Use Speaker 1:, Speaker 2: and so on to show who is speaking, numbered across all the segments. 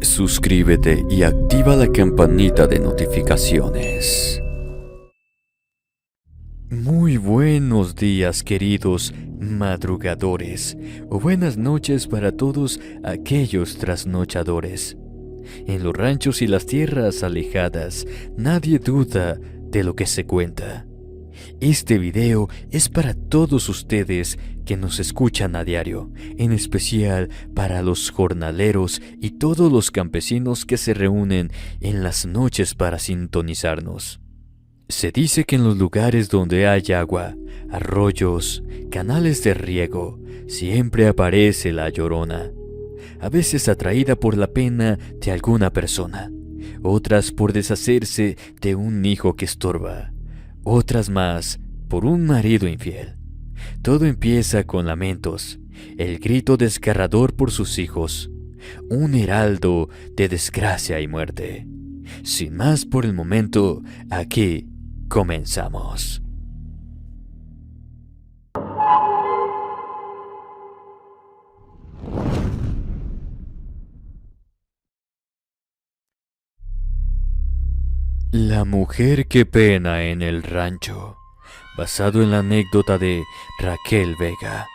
Speaker 1: suscríbete y activa la campanita de notificaciones. Muy buenos días, queridos madrugadores, o buenas noches para todos aquellos trasnochadores. En los ranchos y las tierras alejadas, nadie duda de lo que se cuenta. Este video es para todos ustedes que nos escuchan a diario, en especial para los jornaleros y todos los campesinos que se reúnen en las noches para sintonizarnos. Se dice que en los lugares donde hay agua, arroyos, canales de riego, siempre aparece la Llorona, a veces atraída por la pena de alguna persona, otras por deshacerse de un hijo que estorba, otras más por un marido infiel. Todo empieza con lamentos, el grito desgarrador por sus hijos, un heraldo de desgracia y muerte. Sin más por el momento, aquí comenzamos. La mujer que pena en el rancho, basado en la anécdota de Raquel Vega.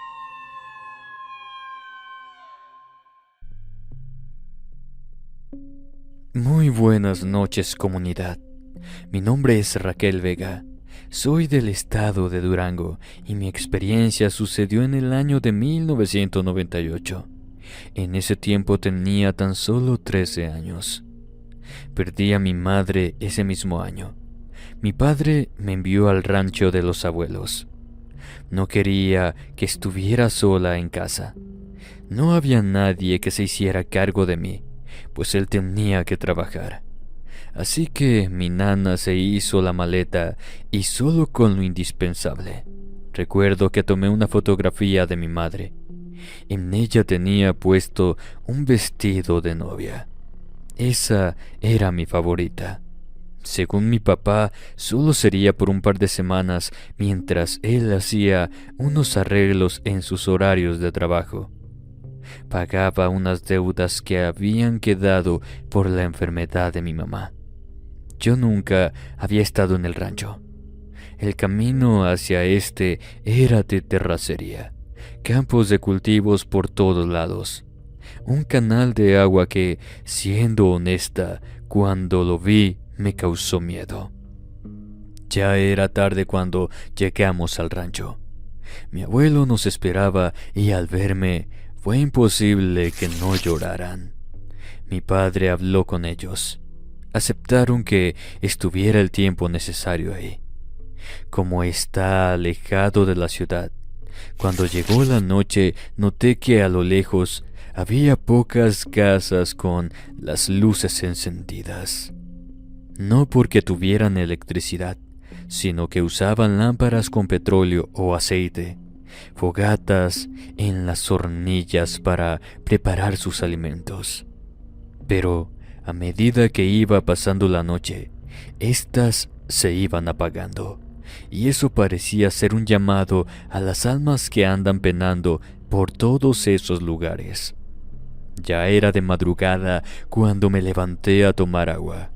Speaker 1: Muy buenas noches, comunidad. Mi nombre es Raquel Vega. Soy del estado de Durango y mi experiencia sucedió en el año de 1998. En ese tiempo tenía tan solo 13 años. Perdí a mi madre ese mismo año. Mi padre me envió al rancho de los abuelos. No quería que estuviera sola en casa. No había nadie que se hiciera cargo de mí, pues él tenía que trabajar. Así que mi nana se hizo la maleta y solo con lo indispensable. Recuerdo que tomé una fotografía de mi madre. En ella tenía puesto un vestido de novia. Esa era mi favorita. Según mi papá, solo sería por un par de semanas mientras él hacía unos arreglos en sus horarios de trabajo. Pagaba unas deudas que habían quedado por la enfermedad de mi mamá. Yo nunca había estado en el rancho. El camino hacia este era de terracería, campos de cultivos por todos lados. Un canal de agua que, siendo honesta, cuando lo vi me causó miedo. Ya era tarde cuando llegamos al rancho. Mi abuelo nos esperaba y al verme fue imposible que no lloraran. Mi padre habló con ellos. Aceptaron que estuviera el tiempo necesario ahí. Como está alejado de la ciudad, cuando llegó la noche noté que a lo lejos había pocas casas con las luces encendidas. No porque tuvieran electricidad, sino que usaban lámparas con petróleo o aceite, fogatas en las hornillas para preparar sus alimentos. Pero a medida que iba pasando la noche, éstas se iban apagando, y eso parecía ser un llamado a las almas que andan penando por todos esos lugares. Ya era de madrugada cuando me levanté a tomar agua.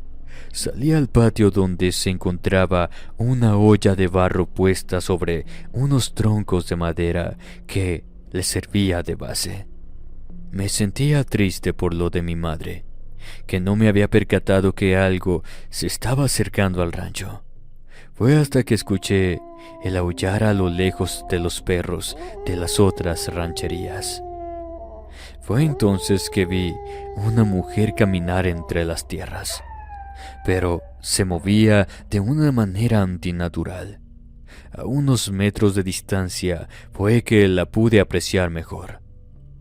Speaker 1: Salí al patio donde se encontraba una olla de barro puesta sobre unos troncos de madera que le servía de base. Me sentía triste por lo de mi madre, que no me había percatado que algo se estaba acercando al rancho. Fue hasta que escuché el aullar a lo lejos de los perros de las otras rancherías. Fue entonces que vi una mujer caminar entre las tierras, pero se movía de una manera antinatural. A unos metros de distancia fue que la pude apreciar mejor,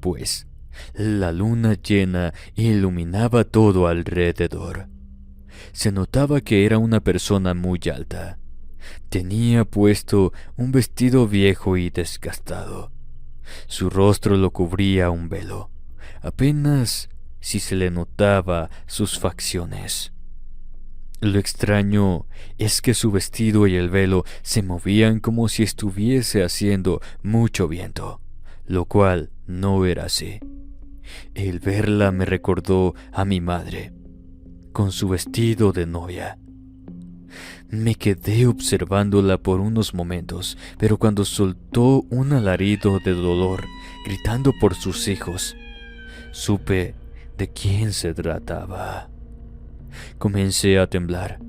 Speaker 1: pues la luna llena iluminaba todo alrededor. Se notaba que era una persona muy alta. Tenía puesto un vestido viejo y desgastado. Su rostro lo cubría un velo. Apenas si se le notaba sus facciones. Lo extraño es que su vestido y el velo se movían como si estuviese haciendo mucho viento, lo cual no era así. El verla me recordó a mi madre, con su vestido de novia. Me quedé observándola por unos momentos, pero cuando soltó un alarido de dolor, gritando por sus hijos, supe de quién se trataba. Comencé a temblar,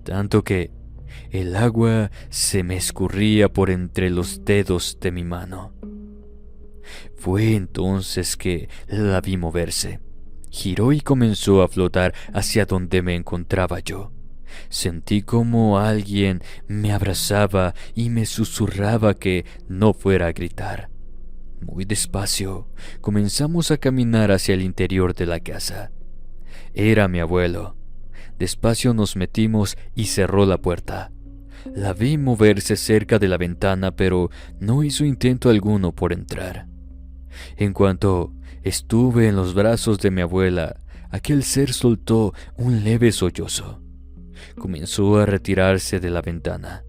Speaker 1: tanto que el agua se me escurría por entre los dedos de mi mano. Fue entonces que la vi moverse. Giró y comenzó a flotar hacia donde me encontraba yo. Sentí como alguien me abrazaba y me susurraba que no fuera a gritar. Muy despacio, comenzamos a caminar hacia el interior de la casa. Era mi abuelo. Despacio nos metimos y cerró la puerta. La vi moverse cerca de la ventana, pero no hizo intento alguno por entrar. En cuanto estuve en los brazos de mi abuela, aquel ser soltó un leve sollozo. Comenzó a retirarse de la ventana,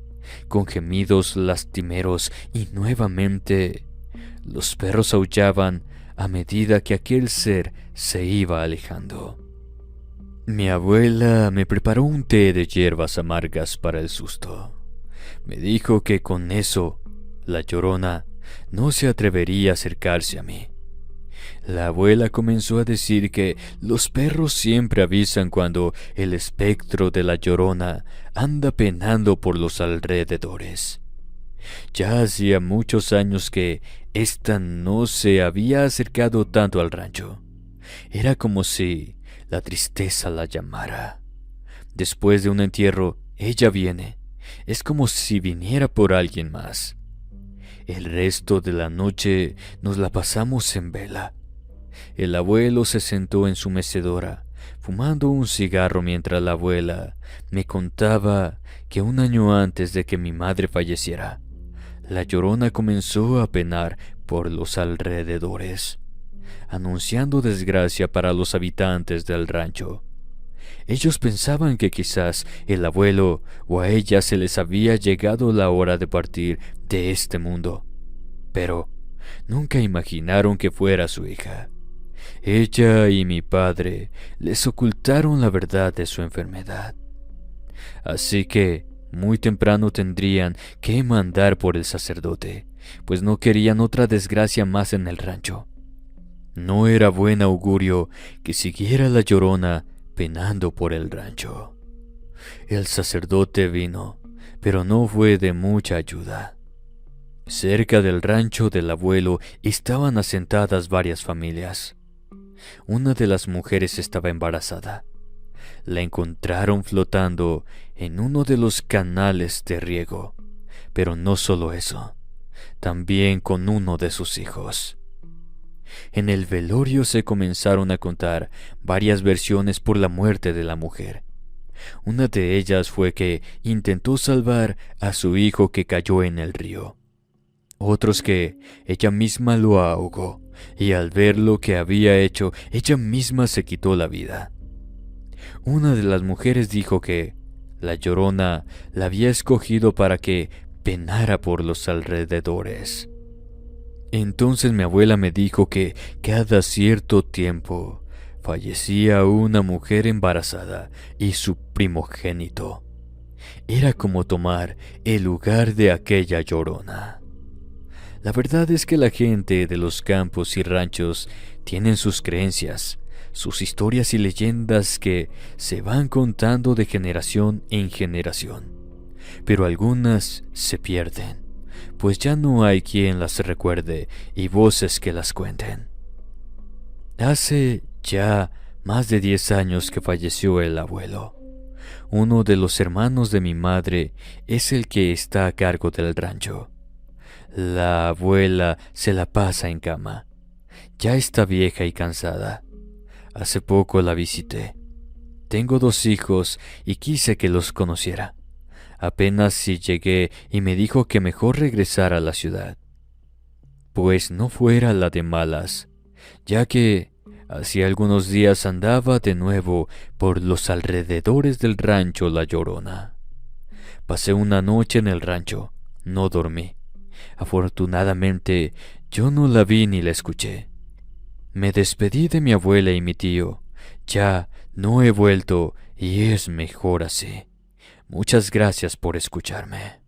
Speaker 1: con gemidos lastimeros, y nuevamente los perros aullaban a medida que aquel ser se iba alejando. Mi abuela me preparó un té de hierbas amargas para el susto. Me dijo que con eso la Llorona no se atrevería a acercarse a mí. La abuela comenzó a decir que los perros siempre avisan cuando el espectro de la Llorona anda penando por los alrededores. Ya hacía muchos años que ésta no se había acercado tanto al rancho. Era como si la tristeza la llamara. Después de un entierro, ella viene. Es como si viniera por alguien más. El resto de la noche nos la pasamos en vela. El abuelo se sentó en su mecedora, fumando un cigarro mientras la abuela me contaba que un año antes de que mi madre falleciera, la Llorona comenzó a penar por los alrededores, anunciando desgracia para los habitantes del rancho. Ellos pensaban que quizás el abuelo o a ella se les había llegado la hora de partir de este mundo, pero nunca imaginaron que fuera su hija. Ella y mi padre les ocultaron la verdad de su enfermedad. Así que muy temprano tendrían que mandar por el sacerdote, pues no querían otra desgracia más en el rancho. No era buen augurio que siguiera la Llorona penando por el rancho. El sacerdote vino, pero no fue de mucha ayuda. Cerca del rancho del abuelo estaban asentadas varias familias. Una de las mujeres estaba embarazada. La encontraron flotando en uno de los canales de riego, pero no solo eso, también con uno de sus hijos. En el velorio se comenzaron a contar varias versiones por la muerte de la mujer. Una de ellas fue que intentó salvar a su hijo que cayó en el río. Otros que ella misma lo ahogó, y al ver lo que había hecho, ella misma se quitó la vida. Una de las mujeres dijo que la Llorona la había escogido para que penara por los alrededores. Entonces mi abuela me dijo que cada cierto tiempo fallecía una mujer embarazada y su primogénito. Era como tomar el lugar de aquella Llorona. La verdad es que la gente de los campos y ranchos tienen sus creencias, sus historias y leyendas que se van contando de generación en generación, pero algunas se pierden, pues ya no hay quien las recuerde y voces que las cuenten. Hace ya más de 10 años que falleció el abuelo. Uno de los hermanos de mi madre es el que está a cargo del rancho. La abuela se la pasa en cama. Ya está vieja y cansada. Hace poco la visité. Tengo 2 hijos y quise que los conociera. Apenas si llegué y me dijo que mejor regresara a la ciudad, pues no fuera la de malas, ya que hacía algunos días andaba de nuevo por los alrededores del rancho La Llorona. Pasé una noche en el rancho, no dormí. Afortunadamente, yo no la vi ni la escuché. Me despedí de mi abuela y mi tío. Ya no he vuelto y es mejor así. Muchas gracias por escucharme.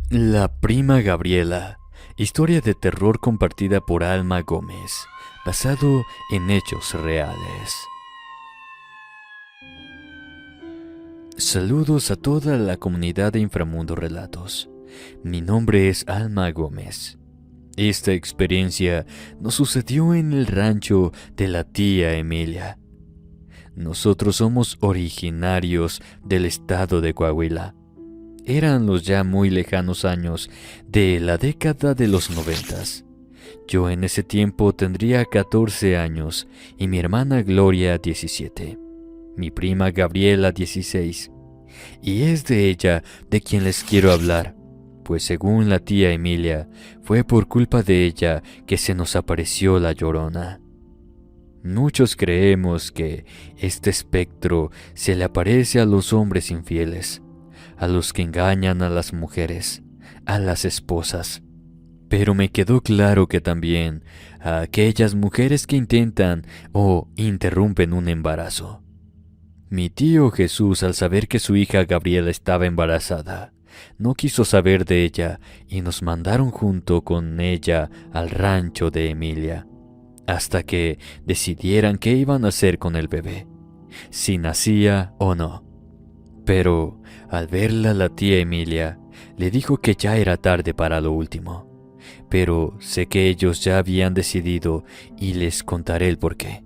Speaker 1: La prima Gabriela. Historia de terror compartida por Alma Gómez. Basado en hechos reales. Saludos a toda la comunidad de Inframundo Relatos. Mi nombre es Alma Gómez. Esta experiencia nos sucedió en el rancho de la tía Emilia. Nosotros somos originarios del estado de Coahuila. Eran los ya muy lejanos años de la década de los 90. Yo en ese tiempo tendría 14 años y mi hermana Gloria 17. Mi prima Gabriela 16. Y es de ella de quien les quiero hablar, pues según la tía Emilia, fue por culpa de ella que se nos apareció la Llorona. Muchos creemos que este espectro se le aparece a los hombres infieles, a los que engañan a las mujeres, a las esposas. Pero me quedó claro que también a aquellas mujeres que intentan o interrumpen un embarazo. Mi tío Jesús, al saber que su hija Gabriela estaba embarazada, no quiso saber de ella y nos mandaron junto con ella al rancho de Emilia, hasta que decidieran qué iban a hacer con el bebé, si nacía o no. Pero al verla la tía Emilia, le dijo que ya era tarde para lo último. Pero sé que ellos ya habían decidido y les contaré el porqué.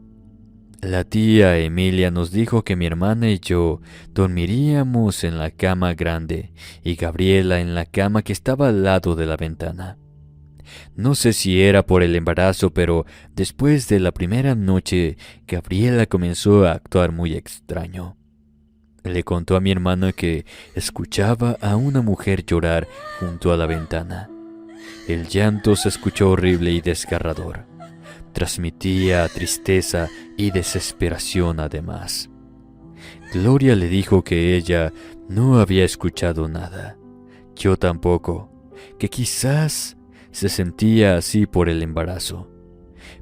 Speaker 1: La tía Emilia nos dijo que mi hermana y yo dormiríamos en la cama grande y Gabriela en la cama que estaba al lado de la ventana. No sé si era por el embarazo, pero después de la primera noche, Gabriela comenzó a actuar muy extraño. Le contó a mi hermana que escuchaba a una mujer llorar junto a la ventana. El llanto se escuchó horrible y desgarrador. Transmitía tristeza y desesperación además. Gloria le dijo que ella no había escuchado nada. Yo tampoco, que quizás se sentía así por el embarazo.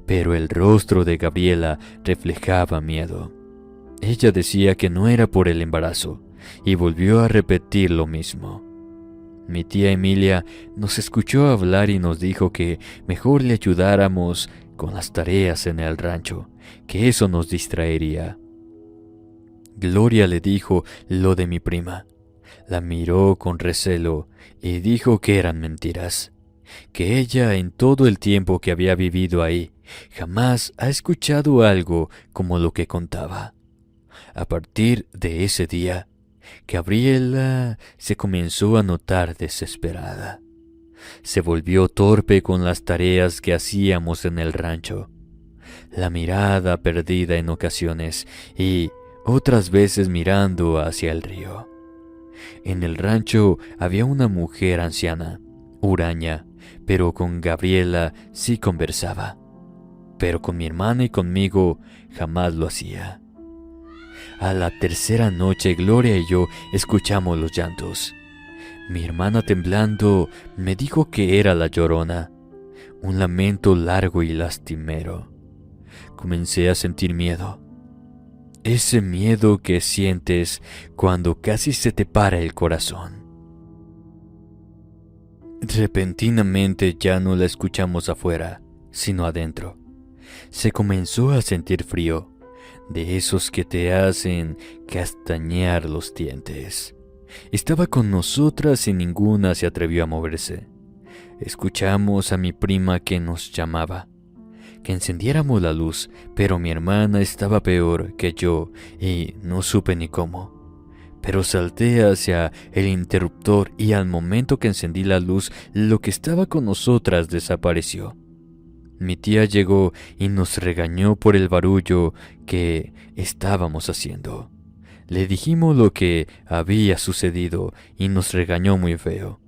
Speaker 1: Pero el rostro de Gabriela reflejaba miedo. Ella decía que no era por el embarazo y volvió a repetir lo mismo. Mi tía Emilia nos escuchó hablar y nos dijo que mejor le ayudáramos con las tareas en el rancho, que eso nos distraería. Gloria le dijo lo de mi prima. La miró con recelo y dijo que eran mentiras, que ella en todo el tiempo que había vivido ahí jamás ha escuchado algo como lo que contaba. A partir de ese día, Gabriela se comenzó a notar desesperada. Se volvió torpe con las tareas que hacíamos en el rancho. La mirada perdida en ocasiones y otras veces mirando hacia el río. En el rancho había una mujer anciana, huraña, pero con Gabriela sí conversaba. Pero con mi hermana y conmigo jamás lo hacía. A la tercera noche, Gloria y yo escuchamos los llantos. Mi hermana temblando me dijo que era la Llorona, un lamento largo y lastimero. Comencé a sentir miedo. Ese miedo que sientes cuando casi se te para el corazón. Repentinamente ya no la escuchamos afuera, sino adentro. Se comenzó a sentir frío, de esos que te hacen castañear los dientes. Estaba con nosotras y ninguna se atrevió a moverse. Escuchamos a mi prima que nos llamaba, que encendiéramos la luz, pero mi hermana estaba peor que yo y no supe ni cómo. Pero salté hacia el interruptor y al momento que encendí la luz, lo que estaba con nosotras desapareció. Mi tía llegó y nos regañó por el barullo que estábamos haciendo. Le dijimos lo que había sucedido y nos regañó muy feo,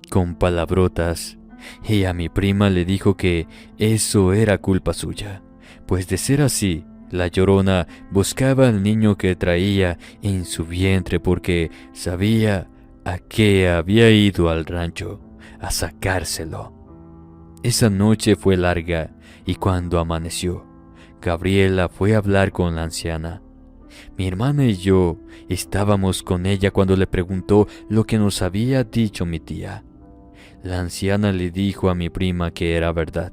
Speaker 1: con palabrotas, y a mi prima le dijo que eso era culpa suya, pues de ser así, la Llorona buscaba al niño que traía en su vientre porque sabía a qué había ido al rancho, a sacárselo. Esa noche fue larga y cuando amaneció, Gabriela fue a hablar con la anciana. Mi hermana y yo estábamos con ella cuando le preguntó lo que nos había dicho mi tía. La anciana le dijo a mi prima que era verdad.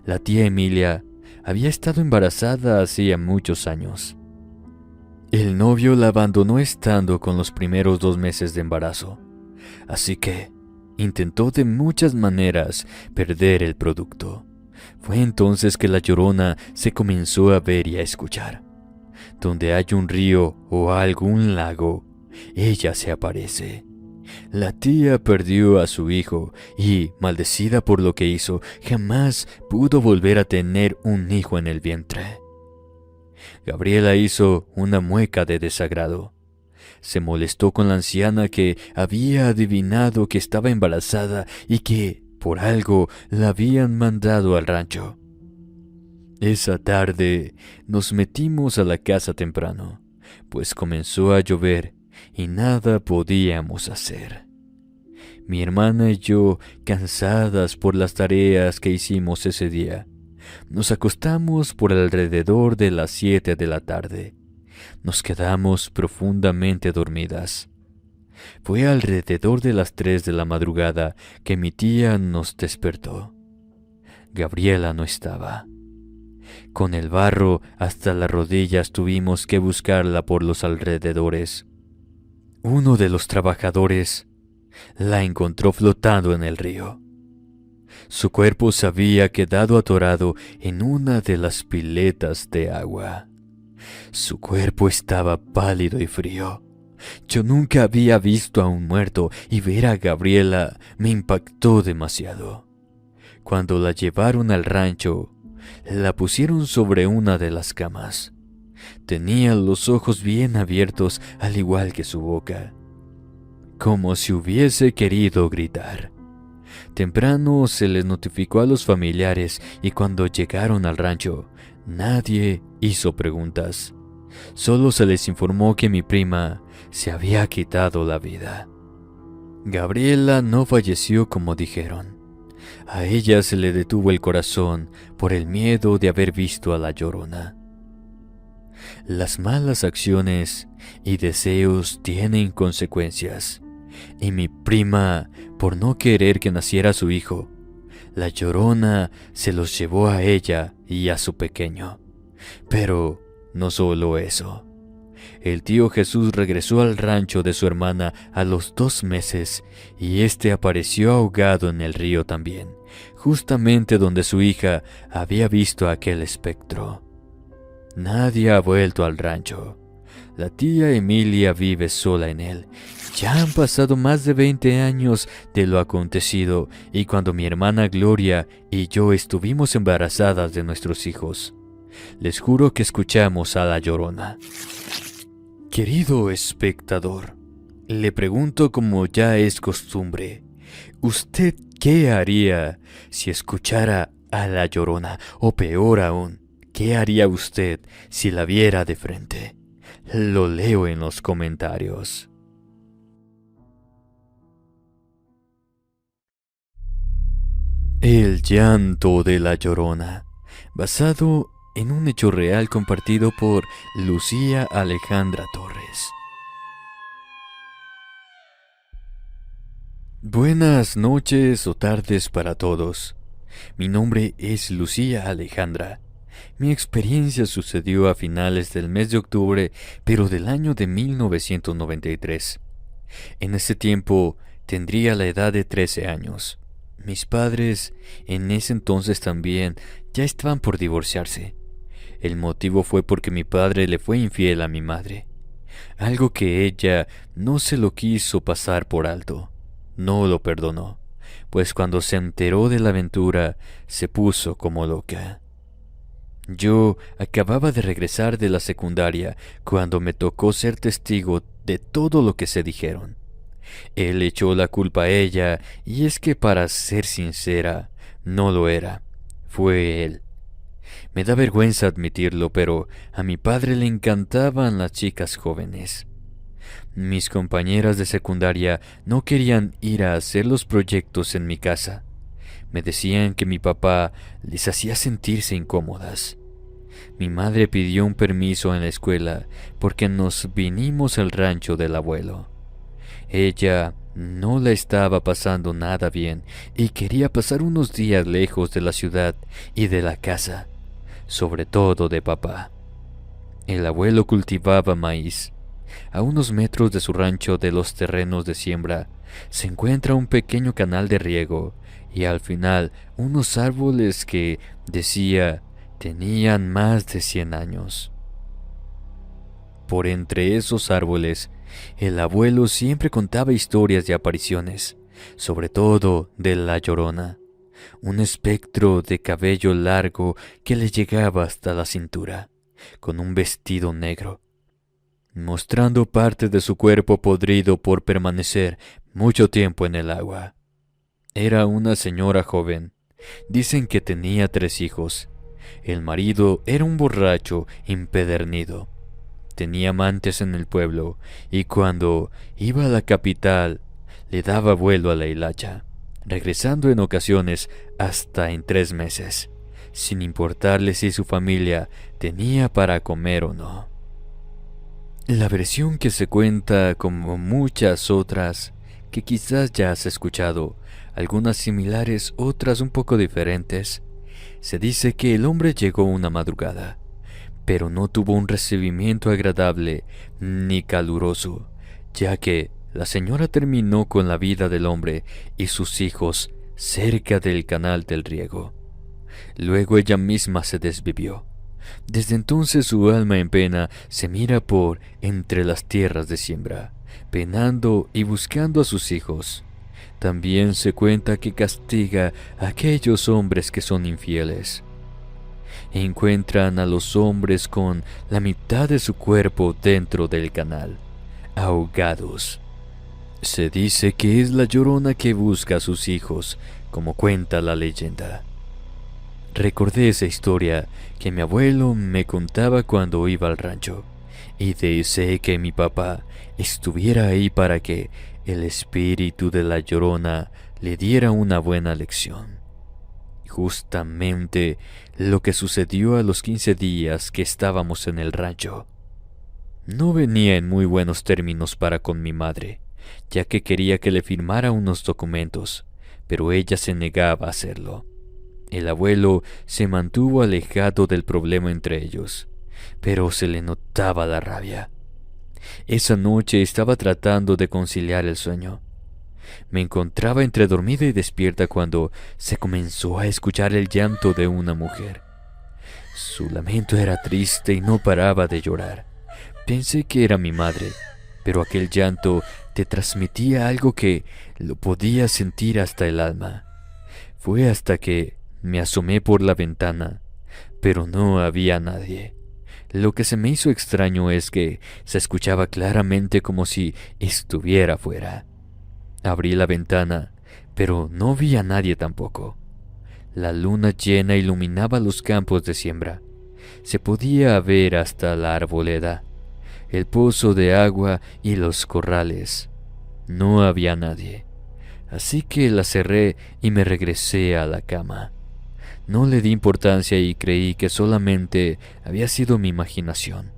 Speaker 1: La tía Emilia había estado embarazada hacía muchos años. El novio la abandonó estando con los primeros 2 meses de embarazo, así que intentó de muchas maneras perder el producto. Fue entonces que la Llorona se comenzó a ver y a escuchar. Donde hay un río o algún lago, ella se aparece. La tía perdió a su hijo y, maldecida por lo que hizo, jamás pudo volver a tener un hijo en el vientre. Gabriela hizo una mueca de desagrado. Se molestó con la anciana que había adivinado que estaba embarazada y que, por algo, la habían mandado al rancho. Esa tarde nos metimos a la casa temprano, pues comenzó a llover y nada podíamos hacer. Mi hermana y yo, cansadas por las tareas que hicimos ese día, nos acostamos por alrededor de las 7 de la tarde. Nos quedamos profundamente dormidas. Fue alrededor de las 3 de la madrugada que mi tía nos despertó. Gabriela no estaba. Con el barro hasta las rodillas tuvimos que buscarla por los alrededores. Uno de los trabajadores la encontró flotando en el río. Su cuerpo se había quedado atorado en una de las piletas de agua. Su cuerpo estaba pálido y frío. Yo nunca había visto a un muerto y ver a Gabriela me impactó demasiado. Cuando la llevaron al rancho, la pusieron sobre una de las camas. Tenía los ojos bien abiertos al igual que su boca, como si hubiese querido gritar. Temprano se les notificó a los familiares y cuando llegaron al rancho, nadie hizo preguntas. Solo se les informó que mi prima se había quitado la vida. Gabriela no falleció como dijeron. A ella se le detuvo el corazón por el miedo de haber visto a la Llorona. Las malas acciones y deseos tienen consecuencias, y mi prima, por no querer que naciera su hijo, la Llorona se los llevó a ella y a su pequeño. Pero no solo eso. El tío Jesús regresó al rancho de su hermana a los 2 meses y este apareció ahogado en el río también, justamente donde su hija había visto aquel espectro. Nadie ha vuelto al rancho. La tía Emilia vive sola en él. Ya han pasado más de 20 años de lo acontecido y cuando mi hermana Gloria y yo estuvimos embarazadas de nuestros hijos, les juro que escuchamos a la Llorona. Querido espectador, le pregunto como ya es costumbre, ¿usted qué haría si escuchara a la Llorona? O peor aún, ¿qué haría usted si la viera de frente? Lo leo en los comentarios. El llanto de la Llorona, basado en un hecho real compartido por Lucía Alejandra Torres. Buenas noches o tardes para todos. Mi nombre es Lucía Alejandra. Mi experiencia sucedió a finales del mes de octubre, pero del año de 1993. En ese tiempo tendría la edad de 13 años. Mis padres, en ese entonces también, ya estaban por divorciarse. El motivo fue porque mi padre le fue infiel a mi madre, algo que ella no se lo quiso pasar por alto. No lo perdonó, pues cuando se enteró de la aventura, se puso como loca. Yo acababa de regresar de la secundaria cuando me tocó ser testigo de todo lo que se dijeron. Él echó la culpa a ella, y es que para ser sincera, no lo era. Fue él. Me da vergüenza admitirlo, pero a mi padre le encantaban las chicas jóvenes. Mis compañeras de secundaria no querían ir a hacer los proyectos en mi casa. Me decían que mi papá les hacía sentirse incómodas. Mi madre pidió un permiso en la escuela porque nos vinimos al rancho del abuelo. Ella no la estaba pasando nada bien y quería pasar unos días lejos de la ciudad y de la casa, sobre todo de papá. El abuelo cultivaba maíz. A unos metros de su rancho de los terrenos de siembra se encuentra un pequeño canal de riego y al final unos árboles que, decía, tenían más de 100 años. Por entre esos árboles, el abuelo siempre contaba historias de apariciones, sobre todo de la Llorona, un espectro de cabello largo que le llegaba hasta la cintura, con un vestido negro, mostrando parte de su cuerpo podrido por permanecer mucho tiempo en el agua. Era una señora joven. Dicen que tenía 3 hijos. El marido era un borracho empedernido. Tenía amantes en el pueblo y cuando iba a la capital le daba vuelo a la hilacha, regresando en ocasiones hasta en 3 meses, sin importarle si su familia tenía para comer o no. La versión que se cuenta, como muchas otras que quizás ya has escuchado, algunas similares, otras un poco diferentes, se dice que el hombre llegó una madrugada, pero no tuvo un recibimiento agradable ni caluroso, ya que la señora terminó con la vida del hombre y sus hijos cerca del canal del riego. Luego ella misma se desvivió. Desde entonces su alma en pena se mira por entre las tierras de siembra, penando y buscando a sus hijos. También se cuenta que castiga a aquellos hombres que son infieles. Encuentran a los hombres con la mitad de su cuerpo dentro del canal, ahogados. Se dice que es la Llorona que busca a sus hijos, como cuenta la leyenda. Recordé esa historia que mi abuelo me contaba cuando iba al rancho, y deseé que mi papá estuviera ahí para que el espíritu de la Llorona le diera una buena lección. Justamente lo que sucedió a los 15 días que estábamos en el rancho. No venía en muy buenos términos para con mi madre, ya que quería que le firmara unos documentos, pero ella se negaba a hacerlo. El abuelo se mantuvo alejado del problema entre ellos, pero se le notaba la rabia. Esa noche estaba tratando de conciliar el sueño. Me encontraba entre dormida y despierta cuando se comenzó a escuchar el llanto de una mujer. Su lamento era triste y no paraba de llorar. Pensé que era mi madre, pero aquel llanto te transmitía algo que lo podía sentir hasta el alma. Fue hasta que me asomé por la ventana, pero no había nadie. Lo que se me hizo extraño es que se escuchaba claramente como si estuviera afuera. Abrí la ventana, pero no vi a nadie tampoco. La luna llena iluminaba los campos de siembra. Se podía ver hasta la arboleda, el pozo de agua y los corrales. No había nadie, así que la cerré y me regresé a la cama. No le di importancia y creí que solamente había sido mi imaginación.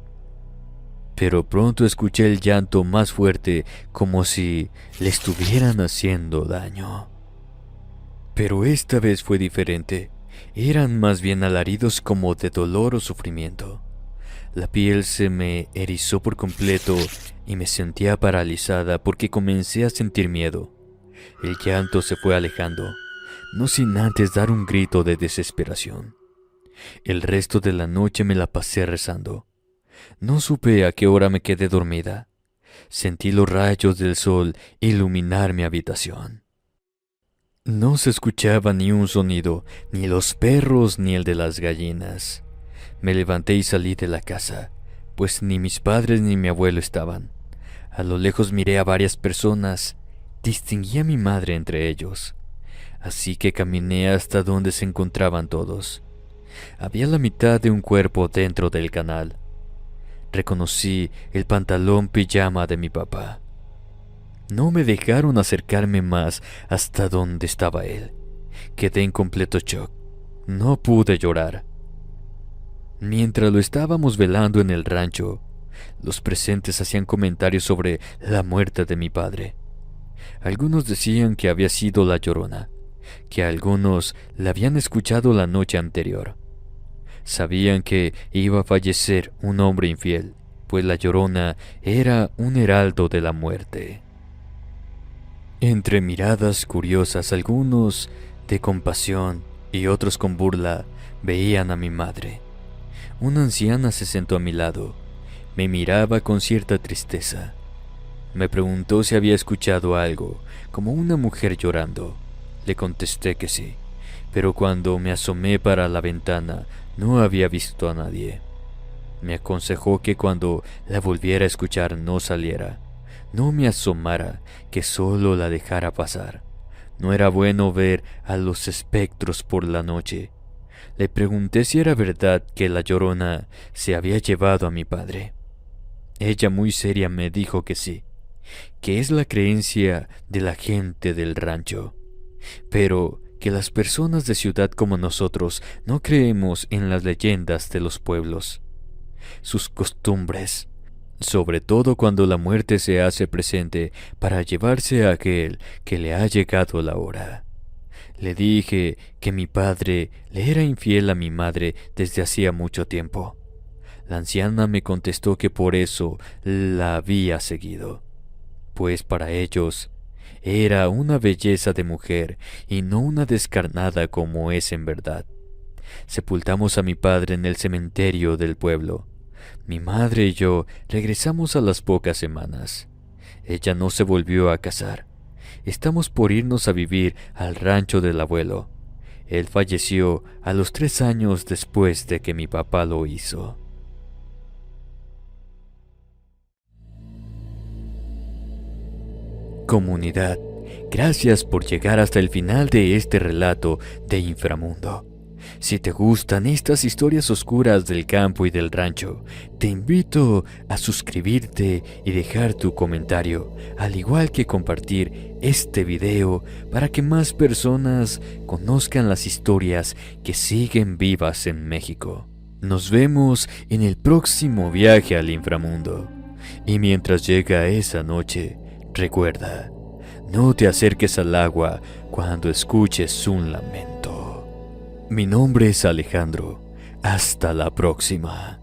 Speaker 1: Pero pronto escuché el llanto más fuerte, como si le estuvieran haciendo daño. Pero esta vez fue diferente. Eran más bien alaridos como de dolor o sufrimiento. La piel se me erizó por completo y me sentía paralizada porque comencé a sentir miedo. El llanto se fue alejando, no sin antes dar un grito de desesperación. El resto de la noche me la pasé rezando. No supe a qué hora me quedé dormida. Sentí los rayos del sol iluminar mi habitación. No se escuchaba ni un sonido, ni los perros ni el de las gallinas. Me levanté y salí de la casa, pues ni mis padres ni mi abuelo estaban. A lo lejos miré a varias personas. Distinguí a mi madre entre ellos. Así que caminé hasta donde se encontraban todos. Había la mitad de un cuerpo dentro del canal. reconocí el pantalón pijama de mi papá. No me dejaron acercarme más hasta donde estaba él. Quedé en completo shock. No pude llorar. Mientras lo estábamos velando en el rancho, los presentes hacían comentarios sobre la muerte de mi padre. Algunos decían que había sido la Llorona, que algunos la habían escuchado la noche anterior. Sabían que iba a fallecer un hombre infiel, pues la Llorona era un heraldo de la muerte. Entre miradas curiosas, algunos de compasión y otros con burla, veían a mi madre. Una anciana se sentó a mi lado. Me miraba con cierta tristeza. Me preguntó si había escuchado algo, como una mujer llorando. Le contesté que sí, pero cuando me asomé para la ventana no había visto a nadie. Me aconsejó que cuando la volviera a escuchar no saliera, no me asomara, que solo la dejara pasar. No era bueno ver a los espectros por la noche. Le pregunté si era verdad que la Llorona se había llevado a mi padre. Ella muy seria me dijo que sí, que es la creencia de la gente del rancho, pero que las personas de ciudad como nosotros no creemos en las leyendas de los pueblos, sus costumbres, sobre todo cuando la muerte se hace presente para llevarse a aquel que le ha llegado la hora. Le dije que mi padre le era infiel a mi madre desde hacía mucho tiempo. La anciana me contestó que por eso la había seguido, pues para ellos era una belleza de mujer y no una descarnada como es en verdad. Sepultamos a mi padre en el cementerio del pueblo. Mi madre y yo regresamos a las pocas semanas. Ella no se volvió a casar. Estamos por irnos a vivir al rancho del abuelo. Él falleció a los 3 años después de que mi papá lo hizo. Comunidad, gracias por llegar hasta el final de este relato de Inframundo. Si te gustan estas historias oscuras del campo y del rancho, te invito a suscribirte y dejar tu comentario, al igual que compartir este video para que más personas conozcan las historias que siguen vivas en México. Nos vemos en el próximo viaje al inframundo. Y mientras llega esa noche, recuerda, no te acerques al agua cuando escuches un lamento. Mi nombre es Alejandro. Hasta la próxima.